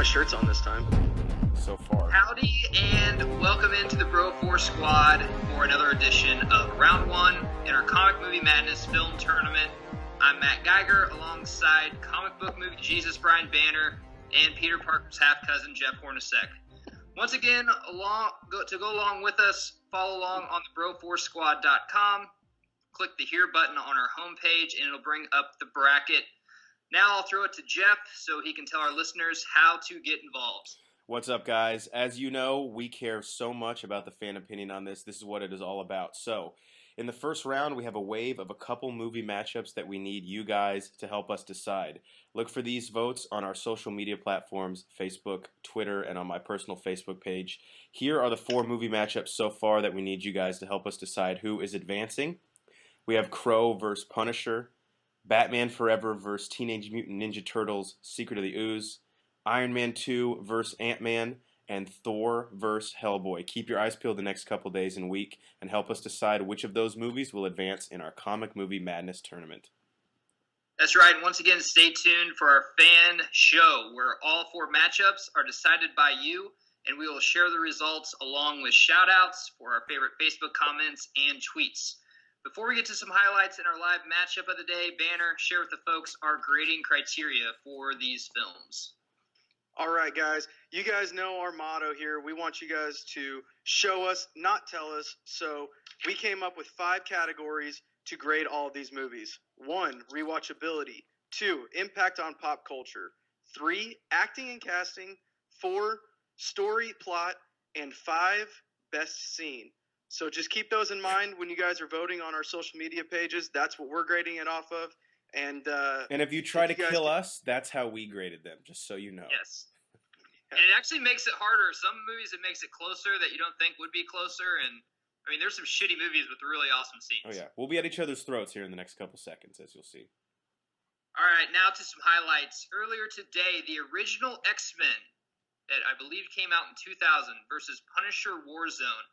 my shirt's on this time. So far. Howdy, and welcome into the Bro 4 Squad for another edition of Round 1 in our Comic Movie Madness Film Tournament. I'm Matt Geiger, alongside comic book movie Jesus Brian Banner and Peter Parker's half-cousin Jeff Hornacek. Once again, to go along with us, follow along on the bro4squad.com. Click the Here button on our homepage, and it'll bring up the bracket. Now I'll throw it to Jeff so he can tell our listeners how to get involved. What's up, guys? As you know, we care so much about the fan opinion on this. This is what it is all about. So, in the first round, we have a wave of a couple movie matchups that we need you guys to help us decide. Look for these votes on our social media platforms, Facebook, Twitter, and on my personal Facebook page. Here are the 4 movie matchups so far that we need you guys to help us decide who is advancing. We have Crow versus Punisher, Batman Forever versus Teenage Mutant Ninja Turtles, Secret of the Ooze, Iron Man 2 versus Ant-Man, and Thor versus Hellboy. Keep your eyes peeled the next couple days and week and help us decide which of those movies will advance in our Comic Movie Madness tournament. That's right. And once again, stay tuned for our fan show where all 4 matchups are decided by you, and we will share the results along with shout-outs for our favorite Facebook comments and tweets. Before we get to some highlights in our live matchup of the day, Banner, share with the folks our grading criteria for these films. All right, guys. You guys know our motto here. We want you guys to show us, not tell us. So we came up with 5 categories to grade all of these movies. 1, rewatchability. 2, impact on pop culture. 3, acting and casting. 4, story, plot. And 5, best scene. So just keep those in mind when you guys are voting on our social media pages. That's what we're grading it off of. And if you try to kill us, that's how we graded them, just so you know. Yes. And it actually makes it harder. Some movies, it makes it closer that you don't think would be closer. And, I mean, there's some shitty movies with really awesome scenes. Oh, yeah. We'll be at each other's throats here in the next couple seconds, as you'll see. All right, now to some highlights. Earlier today, the original X-Men that I believe came out in 2000 versus Punisher Warzone.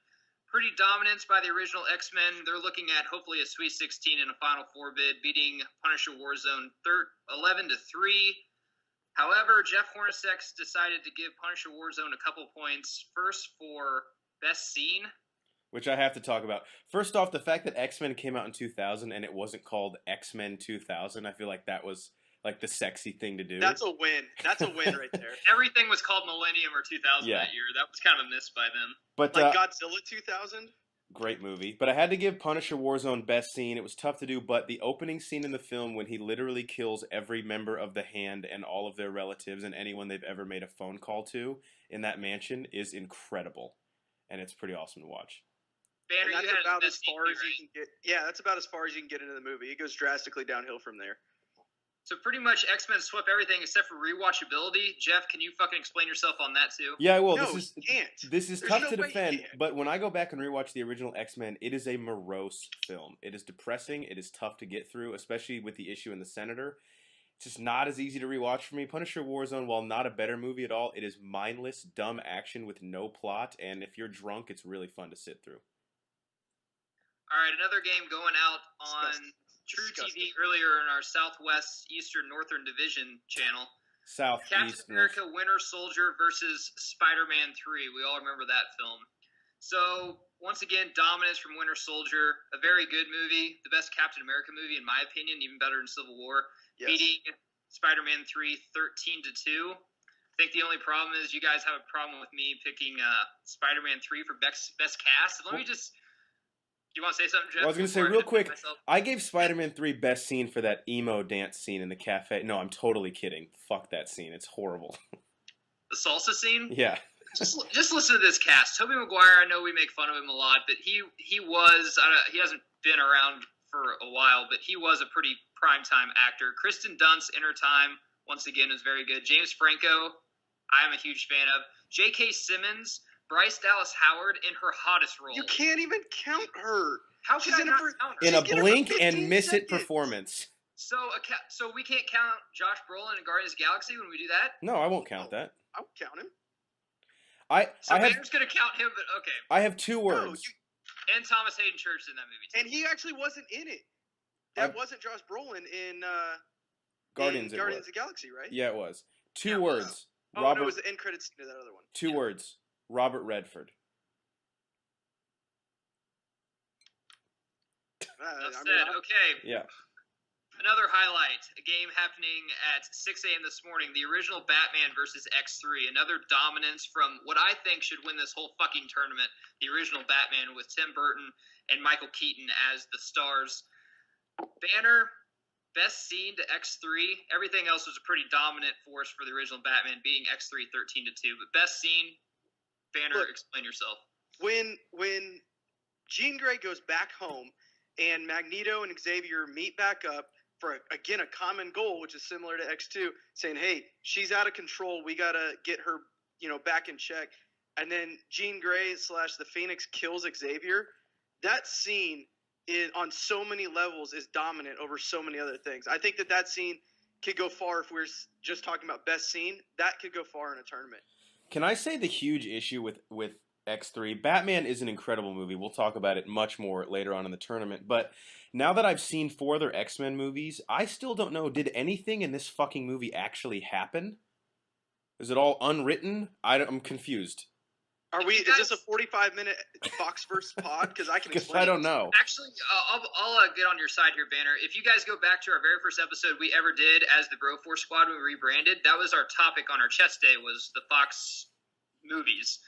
Pretty dominance by the original X-Men. They're looking at hopefully a Sweet 16 and a Final Four bid, beating Punisher Warzone 11-3. However, Jeff Hornacek decided to give Punisher Warzone a couple points. First for best scene, which I have to talk about. First off, the fact that X-Men came out in 2000 and it wasn't called X-Men 2000, I feel like that was like the sexy thing to do. That's a win. That's a win right there. Everything was called Millennium or 2000 that year. That was kind of a miss by them. But like Godzilla 2000? Great movie. But I had to give Punisher Warzone best scene. It was tough to do, but the opening scene in the film when he literally kills every member of the Hand and all of their relatives and anyone they've ever made a phone call to in that mansion is incredible. And it's pretty awesome to watch. Banner, that's about as far as you can get. Yeah, that's about as far as you can get into the movie. It goes drastically downhill from there. So pretty much X-Men swept everything except for rewatchability. Jeff, can you fucking explain yourself on that too? Yeah, I will. No, This is tough to defend, but when I go back and rewatch the original X-Men, it is a morose film. It is depressing. It is tough to get through, especially with the issue in the Senator. It's just not as easy to rewatch for me. Punisher Warzone, while not a better movie at all, it is mindless, dumb action with no plot, and if you're drunk, it's really fun to sit through. All right, another game going out on True TV earlier in our Southwest, Eastern, Northern Division channel. Captain America Winter Soldier versus Spider-Man 3. We all remember that film. So, once again, dominance from Winter Soldier. A very good movie. The best Captain America movie, in my opinion, even better than Civil War. Yes. Beating Spider-Man 3 13-2. I think the only problem is you guys have a problem with me picking Spider-Man 3 for best cast. Let me just... You want to say something, Jeff? Well, I was going to say real quick, I gave Spider-Man 3 best scene for that emo dance scene in the cafe. No, I'm totally kidding. Fuck that scene. It's horrible. The salsa scene? Yeah. Just listen to this cast. Tobey Maguire, I know we make fun of him a lot, but he hasn't been around for a while, but he was a pretty primetime actor. Kristen Dunst in her time, once again, is very good. James Franco, I'm a huge fan of. J.K. Simmons, Bryce Dallas Howard in her hottest role. You can't even count her. How can I not count her? In a blink and miss it performance. So we can't count Josh Brolin in Guardians of the Galaxy when we do that? No, I won't count that. I won't count him. Banner's going to count him, but okay. I have 2 words. And Thomas Hayden Church in that movie, too. And he actually wasn't in it. That wasn't Josh Brolin in Guardians of the Galaxy, right? Yeah, it was. 2 words. No, it was the end credits scene of that other one. 2 words. Robert Redford. Okay. Yeah. Another highlight, a game happening at 6 a.m. this morning, the original Batman versus X3. Another dominance from what I think should win this whole fucking tournament, the original Batman with Tim Burton and Michael Keaton as the stars. Banner, best scene to X3. Everything else was a pretty dominant force for the original Batman, being X3 13-2. But best scene, Banner, explain yourself. When Jean Grey goes back home and Magneto and Xavier meet back up, for, again, a common goal, which is similar to X2, saying, hey, she's out of control. We got to get her, back in check. And then Jean Grey / the Phoenix kills Xavier. That scene on so many levels is dominant over so many other things. I think that scene could go far if we're just talking about best scene. That could go far in a tournament. Can I say the huge issue with X3? Batman is an incredible movie. We'll talk about it much more later on in the tournament. But now that I've seen 4 other X-Men movies, I still don't know, did anything in this fucking movie actually happen? Is it all unwritten? I'm confused. Is this a 45-minute Foxverse pod? Because I can explain. I don't know. Actually, I'll get on your side here, Banner. If you guys go back to our very first episode we ever did as the Broforce Squad when we rebranded, that was our topic on our chess day, was the Fox movies.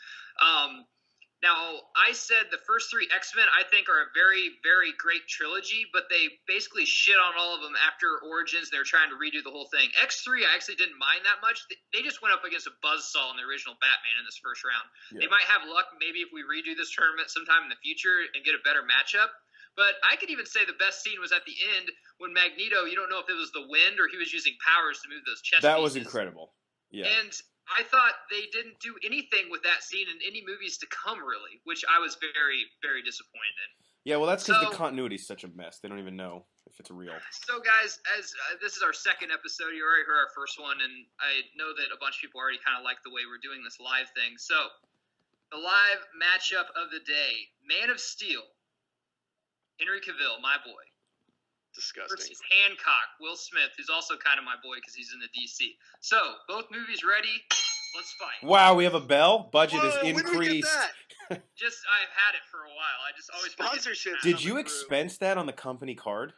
Now, I said the first 3 X-Men I think are a very, very great trilogy, but they basically shit on all of them after Origins. They're trying to redo the whole thing. X3 I actually didn't mind that much. They just went up against a buzzsaw in the original Batman in this first round. Yeah. They might have luck maybe if we redo this tournament sometime in the future and get a better matchup. But I could even say the best scene was at the end when Magneto, you don't know if it was the wind or he was using powers to move those chess pieces. That was incredible. Yeah. And I thought they didn't do anything with that scene in any movies to come, really, which I was very, very disappointed in. Yeah, well, that's because the continuity is such a mess. They don't even know if it's real. So, guys, as this is our second episode, you already heard our first one, and I know that a bunch of people already kind of like the way we're doing this live thing. So, the live matchup of the day, Man of Steel, Henry Cavill, my boy. Disgusting. Versus Hancock, Will Smith, who's also kind of my boy because he's in the DC. So, both movies ready. Let's fight. Wow, we have a bell? Budget is increased. When did we get that? I've had it for a while. I just always sponsorship. Did you expense that on the company card?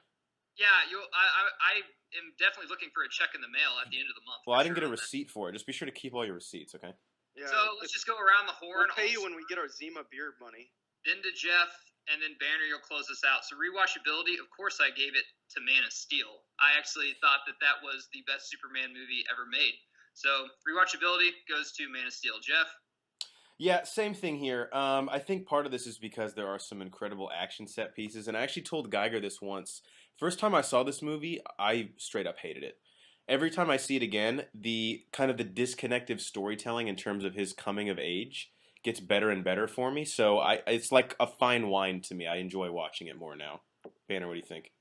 Yeah, I am definitely looking for a check in the mail at the end of the month. Well, I didn't get a receipt for it. Just be sure to keep all your receipts, okay? Yeah. So let's just go around the horn. We'll pay you when we get our Zima beer money. Then to Jeff, and then Banner, you'll close us out. So rewatchability, of course, I gave it to Man of Steel. I actually thought that was the best Superman movie ever made. So rewatchability goes to Man of Steel. Jeff? Yeah, same thing here. I think part of this is because there are some incredible action set pieces, and I actually told Geiger this once. First time I saw this movie, I straight up hated it. Every time I see it again, the disconnected storytelling in terms of his coming of age gets better and better for me. So it's like a fine wine to me. I enjoy watching it more now. Banner, what do you think?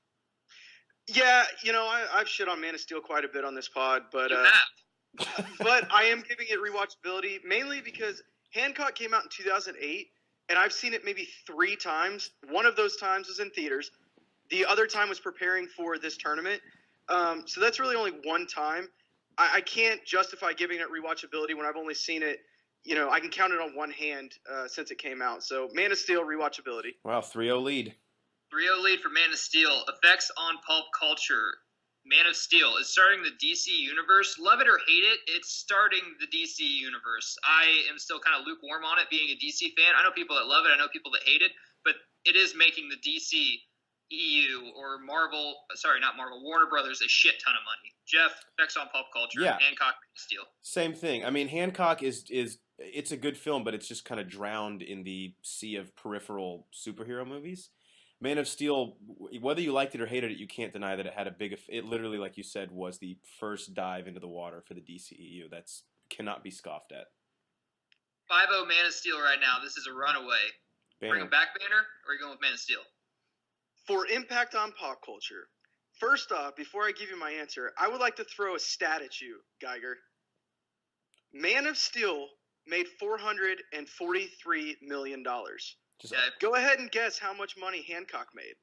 Yeah, I've shit on Man of Steel quite a bit on this pod, but but I am giving it rewatchability mainly because Hancock came out in 2008, and I've seen it maybe 3 times. One of those times was in theaters. The other time was preparing for this tournament. So that's really only one time. I can't justify giving it rewatchability when I've only seen it, I can count it on one hand since it came out. So Man of Steel, rewatchability. Wow, 3-0 lead. 3-0 lead for Man of Steel. Effects on pulp culture. Man of Steel is starting the DC universe. Love it or hate it, it's starting the DC universe. I am still kind of lukewarm on it, being a DC fan. I know people that love it. I know people that hate it. But it is making the DC EU or Warner Brothers a shit ton of money. Jeff, effects on pop culture. Yeah. Hancock, Steel. Same thing. I mean, Hancock is it's a good film, but it's just kind of drowned in the sea of peripheral superhero movies. Man of Steel, whether you liked it or hated it, you can't deny that it had it literally, like you said, was the first dive into the water for the DCEU. That's cannot be scoffed at. 5-0 Man of Steel right now. This is a runaway. Banner. Bring him back, Banner, or are you going with Man of Steel? For impact on pop culture, first off, before I give you my answer, I would like to throw a stat at you, Geiger. Man of Steel made $443 million. Okay. Go ahead and guess how much money Hancock made.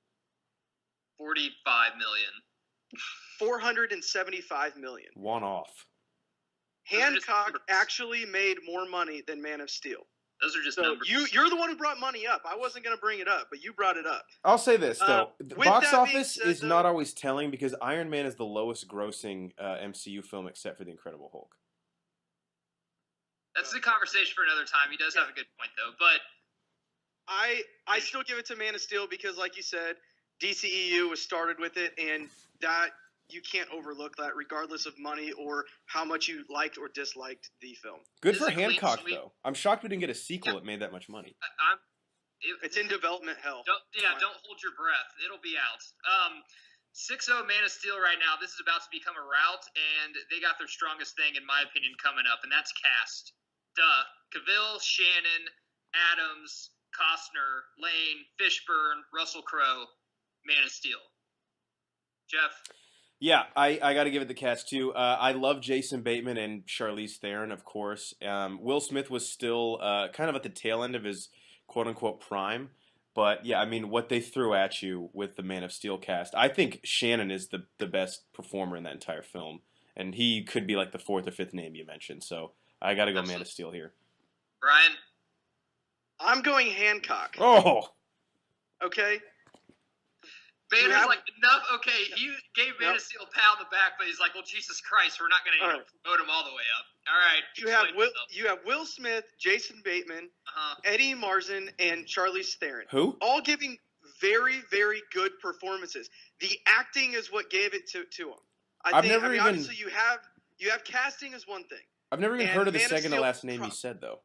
$45 million. $475 million. One off. Hancock actually made more money than Man of Steel. Those are just numbers. You're the one who brought money up. I wasn't going to bring it up, but you brought it up. I'll say this, though. Box office is not always telling because Iron Man is the lowest grossing MCU film except for The Incredible Hulk. That's a conversation for another time. He does have a good point, though. But I still give it to Man of Steel because, like you said, DCEU was started with it, and that you can't overlook that regardless of money or how much you liked or disliked the film. Good for Hancock, though. I'm shocked we didn't get a sequel that made that much money. It's in development hell. Don't hold your breath. It'll be out. 6-0 Man of Steel right now. This is about to become a rout, and they got their strongest thing, in my opinion, coming up, and that's cast. Duh. Cavill, Shannon, Adams, Costner, Lane, Fishburne, Russell Crowe, Man of Steel. Jeff? Yeah, I got to give it the cast, too. I love Jason Bateman and Charlize Theron, of course. Will Smith was still kind of at the tail end of his quote-unquote prime. But, yeah, I mean, what they threw at you with the Man of Steel cast, I think Shannon is the best performer in that entire film. And he could be like the fourth or fifth name you mentioned. So I got to go Man of Steel here. Brian? I'm going Hancock. Oh! Okay. Banner's like, enough. Okay, he gave Man of Steel a pat on the back, but he's like, well, Jesus Christ, we're not going to promote him all the way up. All right. You have Will Smith, Jason Bateman, Eddie Marsan, and Charlize Theron. Who? All giving very, very good performances. The acting is what gave it to them. Obviously, you have casting is one thing. I've never even heard of the second to last name you said, though.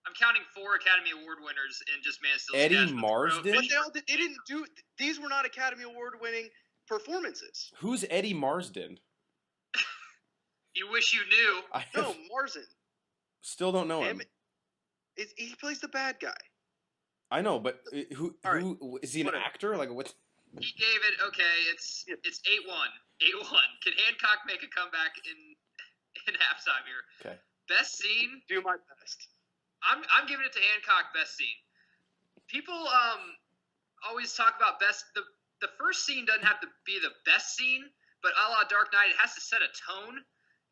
I'm counting 4 Academy Award winners in just Man of Steel. Eddie Marsden? But they didn't do. These were not Academy Award winning performances. Who's Eddie Marsden? You wish you knew. No, Marsan. Still don't know him. He plays the bad guy. I know, but who is he an actor? Like what? He gave it. Okay, it's 8-1. 8-1. Can Hancock make a comeback in halftime here? Okay. Best scene. Do my best. I'm giving it to Hancock. Best scene. People always talk about best. The first scene doesn't have to be the best scene, but a la Dark Knight, it has to set a tone.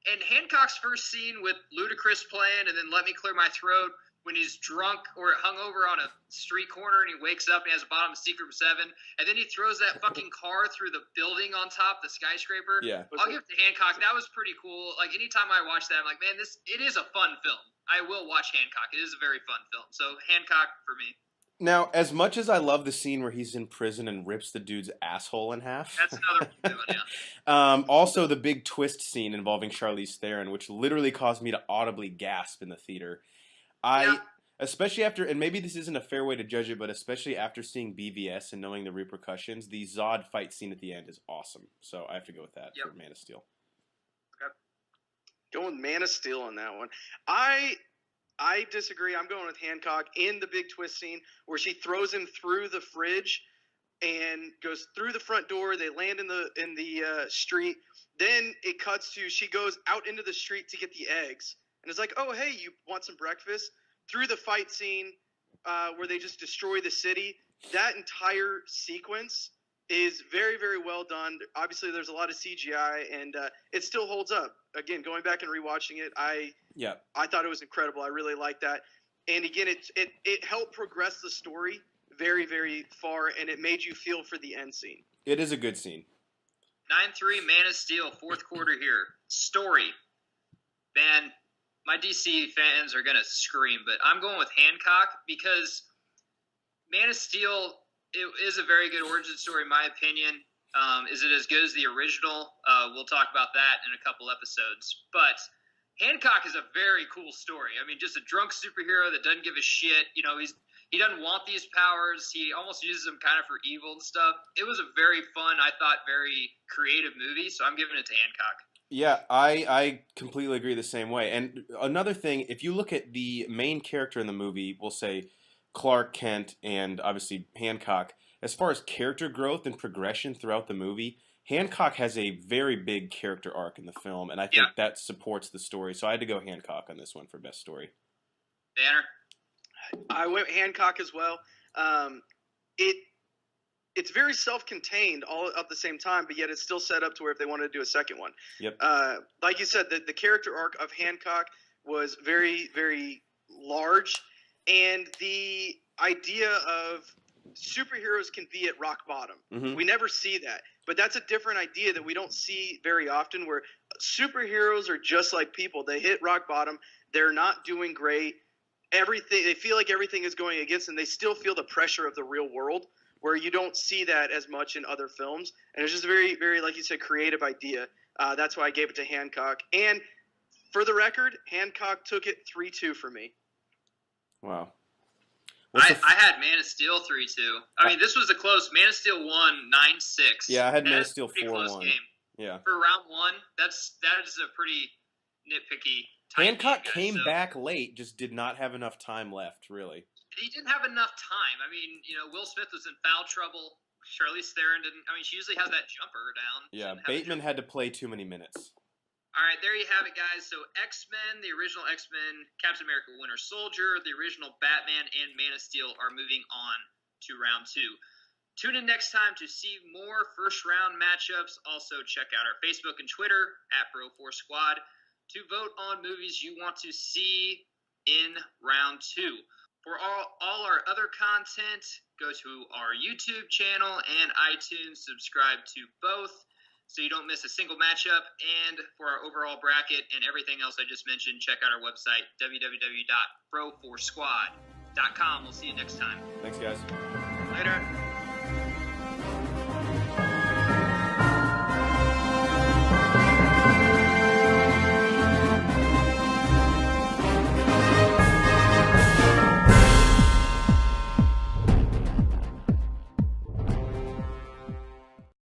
And Hancock's first scene with Ludacris playing, and then Let Me Clear My Throat when he's drunk or hungover on a street corner and he wakes up and he has a bottom of Secret 7, and then he throws that fucking car through the building on top, the skyscraper. Yeah. I'll give it to Hancock. That was pretty cool. Like, anytime I watch that, I'm like, man, it is a fun film. I will watch Hancock. It is a very fun film. So, Hancock for me. Now, as much as I love the scene where he's in prison and rips the dude's asshole in half. That's another good one, yeah. Also, the big twist scene involving Charlize Theron, which literally caused me to audibly gasp in the theater. Especially after, and maybe this isn't a fair way to judge it, but especially after seeing BVS and knowing the repercussions, the Zod fight scene at the end is awesome. So I have to go with that for Man of Steel. Okay. Going Man of Steel on that one. I disagree. I'm going with Hancock in the big twist scene where she throws him through the fridge and goes through the front door. They land in the street. Then it cuts to she goes out into the street to get the eggs. And it's like, oh, hey, you want some breakfast? Through the fight scene where they just destroy the city, that entire sequence is very, very well done. Obviously, there's a lot of CGI, and it still holds up. Again, going back and rewatching it, I thought it was incredible. I really liked that. And again, it helped progress the story very, very far, and it made you feel for the end scene. It is a good scene. 9-3, Man of Steel, fourth quarter here. Story. Man, my DC fans are going to scream, but I'm going with Hancock because Man of Steel, it is a very good origin story in my opinion. Is it as good as the original? We'll talk about that in a couple episodes. But Hancock is a very cool story. I mean, just a drunk superhero that doesn't give a shit. You know, he doesn't want these powers. He almost uses them kind of for evil and stuff. It was a very fun, I thought, very creative movie, so I'm giving it to Hancock. Yeah, I completely agree the same way. And another thing, if you look at the main character in the movie, we'll say Clark Kent and obviously Hancock, as far as character growth and progression throughout the movie, Hancock has a very big character arc in the film, and I think that supports the story. So I had to go Hancock on this one for best story. Banner? I went Hancock as well. it's very self-contained all at the same time, but yet it's still set up to where if they wanted to do a second one. Yep. Like you said, the character arc of Hancock was very, very large, and the idea of superheroes can be at rock bottom. Mm-hmm. We never see that, but that's a different idea that we don't see very often, where superheroes are just like people. They hit rock bottom. They're not doing great. They feel like everything is going against them. They still feel the pressure of the real world, where you don't see that as much in other films. And it's just a very, very, like you said, creative idea. That's why I gave it to Hancock. And for the record, Hancock took it 3-2 for me. Wow. I had Man of Steel 3-2. I mean, this was a close. Man of Steel won 9-6. Yeah, I had Man of Steel 4-1. Yeah. For round one, that is a pretty nitpicky. Hancock came back late, just did not have enough time left, really. He didn't have enough time. I mean, Will Smith was in foul trouble. Charlize Theron didn't. I mean, she usually has that jumper down. Yeah, Bateman had to play too many minutes. All right, there you have it, guys. So X-Men, the original X-Men, Captain America Winter Soldier, the original Batman, and Man of Steel are moving on to round 2. Tune in next time to see more first-round matchups. Also, check out our Facebook and Twitter, @Bro4Squad, to vote on movies you want to see in round 2. For all our other content, go to our YouTube channel and iTunes. Subscribe to both so you don't miss a single matchup. And for our overall bracket and everything else I just mentioned, check out our website, www.bro4squad.com. We'll see you next time. Thanks, guys. Later.